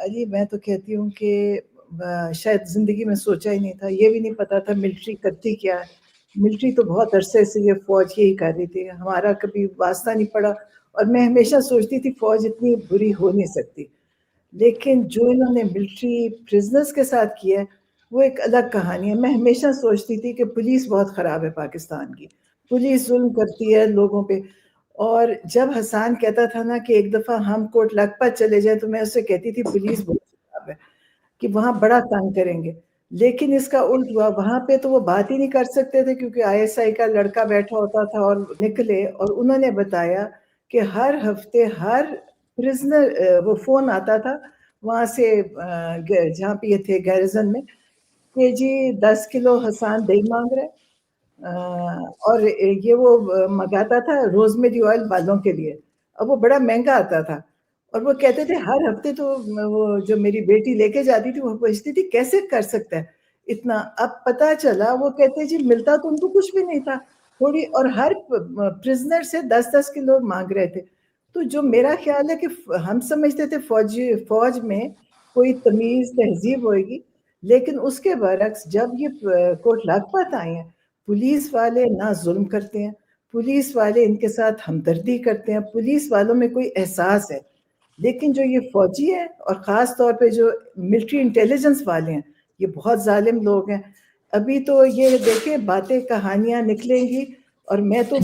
علی میں تو کہتی ہوں کہ شاید زندگی میں سوچا ہی نہیں تھا، یہ بھی نہیں پتا تھا ملٹری کرتی کیا ہے. ملٹری تو بہت عرصے سے یہ فوج یہی کر رہی تھی، ہمارا کبھی واسطہ نہیں پڑا. اور میں ہمیشہ سوچتی تھی فوج اتنی بری ہو نہیں سکتی، لیکن جو انہوں نے ملٹری پرزنرز کے ساتھ کیا ہے وہ ایک الگ کہانی ہے. میں ہمیشہ سوچتی تھی کہ پولیس بہت خراب ہے پاکستان کی، پولیس ظلم کرتی ہے لوگوں پہ. اور جب حسان کہتا تھا نا کہ ایک دفعہ ہم کوٹ لکھپت چلے جائیں تو میں اسے کہتی تھی پولیس بہت خراب ہے کہ وہاں بڑا تنگ کریں گے. لیکن اس کا الٹ ہوا، وہاں پہ تو وہ بات ہی نہیں کر سکتے تھے کیونکہ ISI کا لڑکا بیٹھا ہوتا تھا. اور نکلے اور انہوں نے بتایا کہ ہر ہفتے ہر پرزنر وہ فون آتا تھا وہاں سے جہاں پہ یہ تھے گیرزن میں کہ جی 10 کلو حسان دہی مانگ رہے. اور یہ وہ منگاتا تھا روزمیری آئل بالوں کے لیے، اب وہ بڑا مہنگا آتا تھا. اور وہ کہتے تھے ہر ہفتے تو وہ جو میری بیٹی لے کے جاتی تھی وہ پوچھتی تھی کیسے کر سکتا ہے اتنا. اب پتا چلا وہ کہتے جی ملتا تو ان کو کچھ بھی نہیں تھا تھوڑی، اور ہر پرزنر سے 10-10 کلو مانگ رہے تھے. تو جو میرا خیال ہے کہ ہم سمجھتے تھے فوج میں کوئی تمیز تہذیب ہوئے گی، لیکن اس کے برعکس جب یہ کوٹ لکھپت آئے ہیں پولیس والے نہ ظلم کرتے ہیں، پولیس والے ان کے ساتھ ہمدردی کرتے ہیں، پولیس والوں میں کوئی احساس ہے. لیکن جو یہ فوجی ہے اور خاص طور پہ جو ملٹری انٹیلیجنس والے ہیں یہ بہت ظالم لوگ ہیں. ابھی تو یہ دیکھیں باتیں کہانیاں نکلیں گی. اور میں تو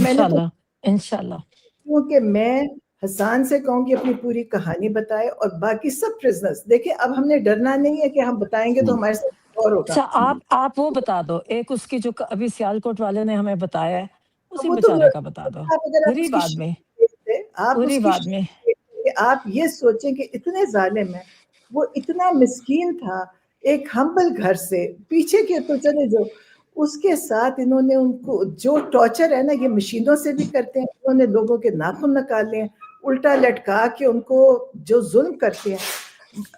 انشاءاللہ کیونکہ میں حسان سے کہوں گی اپنی پوری کہانی بتائے اور باقی سب پرزنرز دیکھیں. اب ہم نے ڈرنا نہیں ہے کہ ہم بتائیں گے تو ہمارے ساتھ اور ہوگا. اچھا آپ وہ بتا دو، ایک اس کی جو ابھی سیالکوٹ والے نے ہمیں بتایا ہے اسی وہ تو بیچارے کا بتا دو. اگر آپ اس غریب کی آدمی، آپ اس غریب کی آدمی. آپ یہ سوچیں کہ اتنے ظالم ہیں، وہ اتنا مسکین تھا ایک ہمبل گھر سے پیچھے کے تو چلے جو اس کے ساتھ انہوں نے ان کو جو ٹارچر ہے نا یہ مشینوں سے بھی کرتے ہیں. انہوں نے لوگوں کے ناخن نکالے ہیں الٹا لٹکا کے، ان کو جو ظلم کرتے ہیں.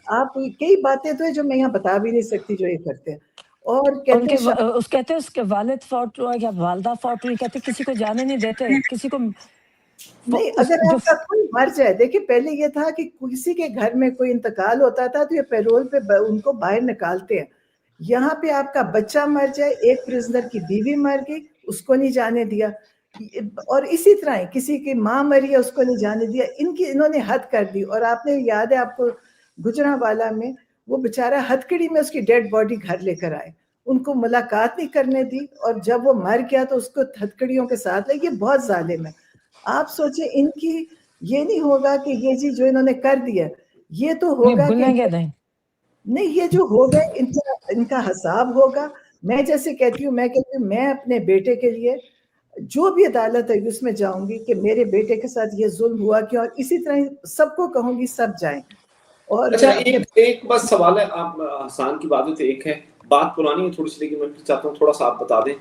آپ کئی باتیں تو ہیں جو میں یہاں بتا بھی نہیں سکتی جو یہ کرتے ہیں. اور ان کے کہتے ہیں اس کے والد فوت ہوئے یا والدہ فوت ہوئی، کہتے کسی کو جانے نہیں دیتے، کسی کو نہیں. اگر آپ کا کوئی مر جائے، دیکھیں پہلے یہ تھا کہ کسی کے گھر میں کوئی انتقال ہوتا تھا تو یہ پیرول پہ ان کو باہر نکالتے ہیں. یہاں پہ آپ کا بچہ مر جائے، ایک پرزنر کی بیوی مر گئی اس کو نہیں جانے دیا، اور اسی طرح کسی کی ماں مری ہے اس کو نہیں جانے دیا. انہوں نے حد کر دی. اور آپ نے یاد ہے آپ کو گجرانوالہ میں وہ بیچارہ ہتکڑی میں اس کی ڈیڈ باڈی گھر لے کر آئے، ان کو ملاقات نہیں کرنے دی، اور جب وہ مر گیا تو اس کو ہتکڑیوں کے ساتھ لے. یہ بہت ظالم ہے. آپ سوچیں ان کی یہ نہیں ہوگا کہ یہ چیز جو انہوں نے کر دیا یہ تو ہوگا کہ نہیں، یہ جو ہو گئے ان کا حساب ہوگا. میں جیسے کہتی ہوں میں اپنے بیٹے کے لیے جو بھی عدالت ہے اس میں جاؤں گی کہ میرے بیٹے کے ساتھ یہ ظلم ہوا کیا، اور اسی طرح سب کو کہوں گی سب جائیں. اور اچھا ایک بس سوال ہے، آپ حسان کی بات ہوئی، ایک ہے بات پرانی ہے تھوڑی سی لیکن میں چاہتا ہوں تھوڑا سا آپ بتا دیں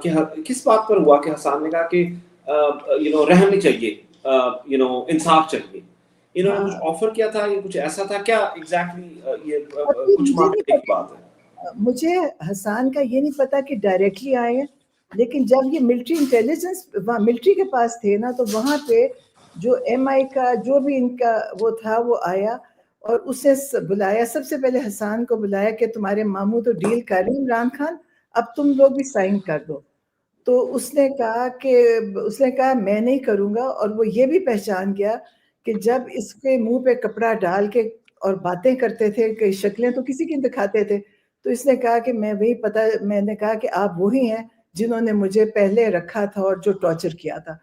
کہ کس بات پر ہوا کہ حسان نے کہا کہ رحم نہیں چاہیے، انصاف چاہیے. انہوں نے کچھ آفر کیا تھا یا کچھ ایسا تھا کیا ایگزیکٹلی؟ یہ کچھ معاملے کی بات ہے. مجھے حسان کا یہ نہیں پتا کہ ڈائریکٹلی آئے ہیں، لیکن جب یہ ملٹری انٹیلیجنس ملٹری کے پاس تھے نا تو وہاں پہ جو MI کا جو بھی ان کا وہ تھا وہ آیا اور اسے بلایا. سب سے پہلے حسان کو بلایا کہ تمہارے ماموں تو ڈیل کر رہے ہیں عمران خان، اب تم لوگ بھی سائن کر دو. تو اس نے کہا میں نہیں کروں گا. اور وہ یہ بھی پہچان گیا کہ جب اس کے منہ پہ کپڑا ڈال کے اور باتیں کرتے تھے کہ شکلیں تو کسی کی دکھاتے تھے، تو اس نے کہا کہ میں نے کہا کہ آپ وہی ہیں جنہوں نے مجھے پہلے رکھا تھا اور جو ٹارچر کیا تھا.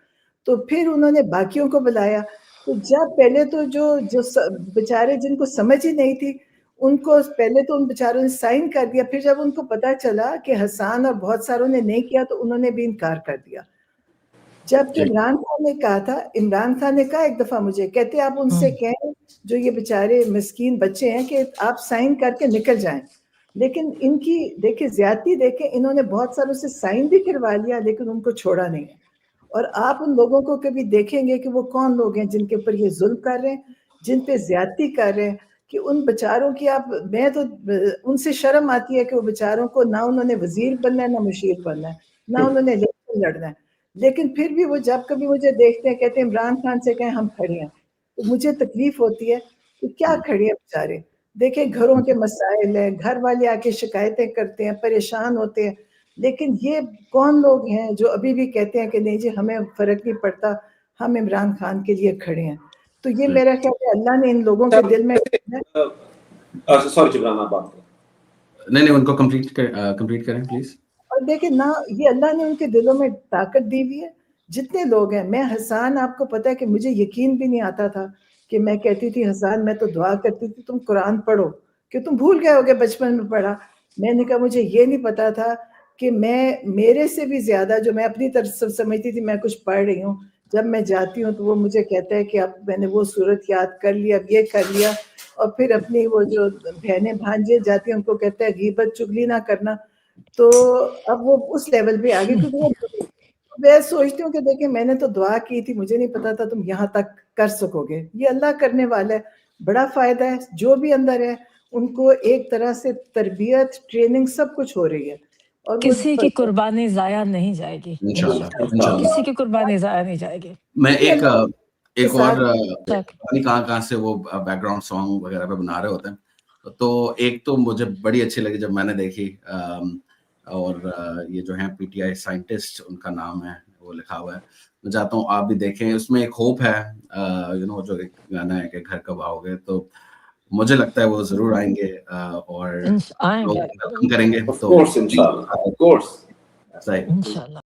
تو پھر انہوں نے باقیوں کو بلایا. تو جب پہلے تو جو بیچارے جن کو سمجھ ہی نہیں تھی ان کو پہلے تو ان بیچاروں نے سائن کر دیا، پھر جب ان کو پتا چلا کہ حسان اور بہت ساروں نے نہیں کیا تو انہوں نے بھی انکار کر دیا. جبکہ عمران خان نے کہا تھا، عمران خان نے کہا ایک دفعہ مجھے کہتے آپ ان سے کہیں جو یہ بیچارے مسکین بچے ہیں کہ آپ سائن کر کے نکل جائیں. لیکن ان کی دیکھیں زیادتی، دیکھیں انہوں نے بہت ساروں سے سائن بھی کروا لیا لیکن ان کو چھوڑا نہیں ہے. اور آپ ان لوگوں کو کبھی دیکھیں گے کہ وہ کون لوگ ہیں جن کے اوپر یہ ظلم کر رہے ہیں، جن پہ زیادتی کر رہے ہیں، کہ ان بچاروں کی میں تو ان سے شرم آتی ہے کہ وہ بچاروں کو نہ انہوں نے وزیر بننا ہے نہ مشیر بننا ہے، نہ انہوں نے الیکشن لڑنا ہے، لیکن پھر بھی وہ جب کبھی مجھے دیکھتے ہیں کہتے ہیں عمران خان سے کہیں ہم کھڑے ہیں، تو مجھے تکلیف ہوتی ہے کہ کیا کھڑے ہیں بیچارے. دیکھیں گھروں کے مسائل ہیں, گھر والے آ کے شکایتیں کرتے ہیں, پریشان ہوتے ہیں, لیکن یہ کون لوگ ہیں جو ابھی بھی کہتے ہیں کہ نہیں جی ہمیں فرق نہیں پڑتا, ہم عمران خان کے لیے کھڑے ہیں. تو یہ میرا خیال ہے اللہ نے ان لوگوں کے دل میں سوری جبران آپ بات کریں. نہیں ان کو کمپلیٹ کریں پلیز. اور دیکھیں نا یہ اللہ نے ان کے دلوں میں طاقت دی ہوئی ہے. جتنے لوگ ہیں, میں حسان آپ کو پتا ہے کہ مجھے یقین بھی نہیں آتا تھا کہ میں کہتی تھی حسان میں تو دعا کرتی تھی تم قرآن پڑھو, کہ تم بھول گئے ہوگے بچپن میں پڑھا. میں نے کہا مجھے یہ نہیں پتا تھا کہ میرے سے بھی زیادہ جو میں اپنی طرف سمجھتی تھی میں کچھ پڑھ رہی ہوں, جب میں جاتی ہوں تو وہ مجھے کہتا ہے کہ اب میں نے وہ صورت یاد کر لیا, اب یہ کر لیا. اور پھر اپنی وہ جو بہنیں بھانجے جاتی ہیں ان کو کہتا ہے غیبت چگلی نہ کرنا. تو اب وہ اس لیول پہ آگے, کیونکہ میں سوچتی ہوں کہ دیکھیں میں نے تو دعا کی تھی, مجھے نہیں پتا تھا تم یہاں تک کر سکو گے. یہ اللہ کرنے والا ہے, بڑا فائدہ ہے. جو بھی اندر ہے ان کو ایک طرح سے تربیت, ٹریننگ سب کچھ ہو رہی ہے. اور کسی کی قربانی ضائع نہیں جائے گی انشاءاللہ. کسی کی قربانی ضائع نہیں جائے گی. میں ایک اور کہاں سے وہ بیک گراؤنڈ سانگ وغیرہ پہ بنا رہے ہوتے ہیں, تو ایک تو مجھے بڑی اچھی لگی جب میں نے دیکھی, اور یہ جو ہیں پی ٹی آئی سائنٹسٹ ان کا نام ہے وہ لکھا ہوا ہے, میں چاہتا ہوں آپ بھی دیکھیں. اس میں ایک ہوپ ہے, جو ایک گانا ہے کہ گھر کب آؤ گے, تو مجھے لگتا ہے وہ ضرور آئیں گے اور آئیں گے ویلکم کریں گے. Of course, inshallah. Of course. صحیح. انشاءاللہ.